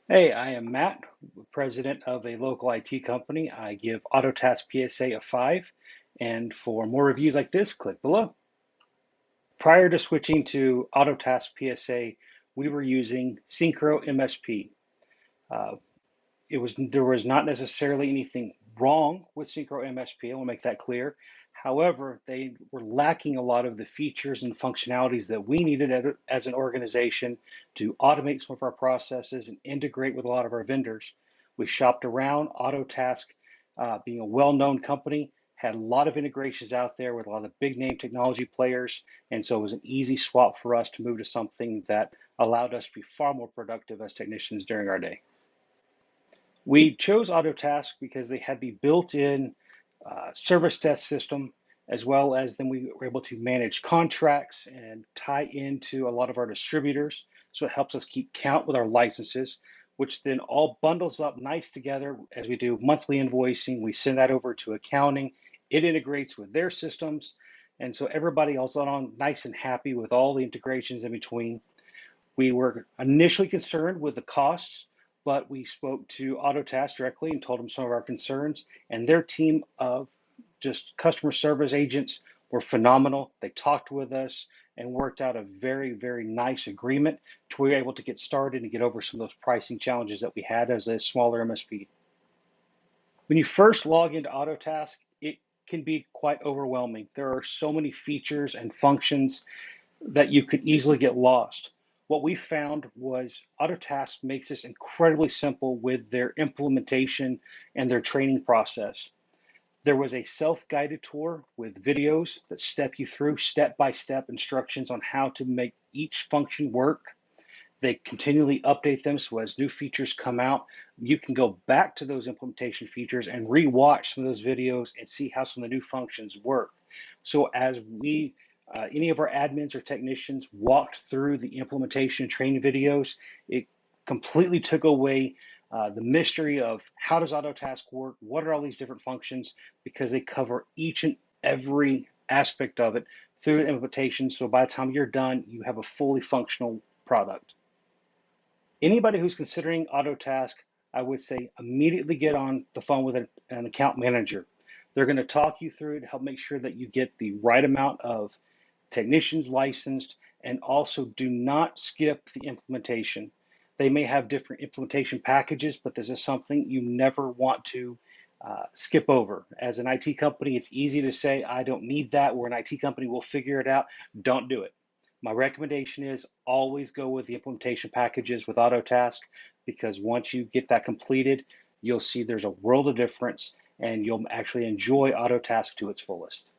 Hey, I am Matt, president of a local IT company. I give Autotask PSA a 5, and for more reviews like this, click below. Prior to switching to Autotask PSA, we were using Synchro MSP. Uh, there was not necessarily anything wrong with Synchro MSP. I want to make that clear. However, they were lacking a lot of the features and functionalities that we needed as an organization to automate some of our processes and integrate with a lot of our vendors. We shopped around. Autotask, being a well-known company, had a lot of integrations out there with a lot of big name technology players, and so it was an easy swap for us to move to something that allowed us to be far more productive as technicians during our day. We chose Autotask because they had the built-in service desk system, as well as then we were able to manage contracts and tie into a lot of our distributors. So it helps us keep count with our licenses, which then all bundles up nice together as we do monthly invoicing. We send that over to accounting. It integrates with their systems. And so everybody else on nice and happy with all the integrations in between. We were initially concerned with the costs, but we spoke to Autotask directly and told them some of our concerns, and their team of just customer service agents were phenomenal. They talked with us and worked out a very, very nice agreement to we were able to get started and get over some of those pricing challenges that we had as a smaller MSP. When you first log into Autotask, it can be quite overwhelming. There are so many features and functions that you could easily get lost. What we found was Autotask makes this incredibly simple with their implementation and their training process. There was a self-guided tour with videos that step you through step-by-step instructions on how to make each function work. They continually update them, so as new features come out, you can go back to those implementation features and re-watch some of those videos and see how some of the new functions work. So as any of our admins or technicians walked through the implementation and training videos, it completely took away the mystery of how does Autotask work, what are all these different functions, because they cover each and every aspect of it through the implementation. So by the time you're done, you have a fully functional product. Anybody who's considering Autotask, I would say immediately get on the phone with an account manager. They're going to talk you through to help make sure that you get the right amount of technicians licensed, and also do not skip the implementation. They may have different implementation packages, but this is something you never want to skip over. As an IT company, it's easy to say, I don't need that. We're an IT company, we'll figure it out. Don't do it. My recommendation is always go with the implementation packages with Autotask, because once you get that completed, you'll see there's a world of difference and you'll actually enjoy Autotask to its fullest.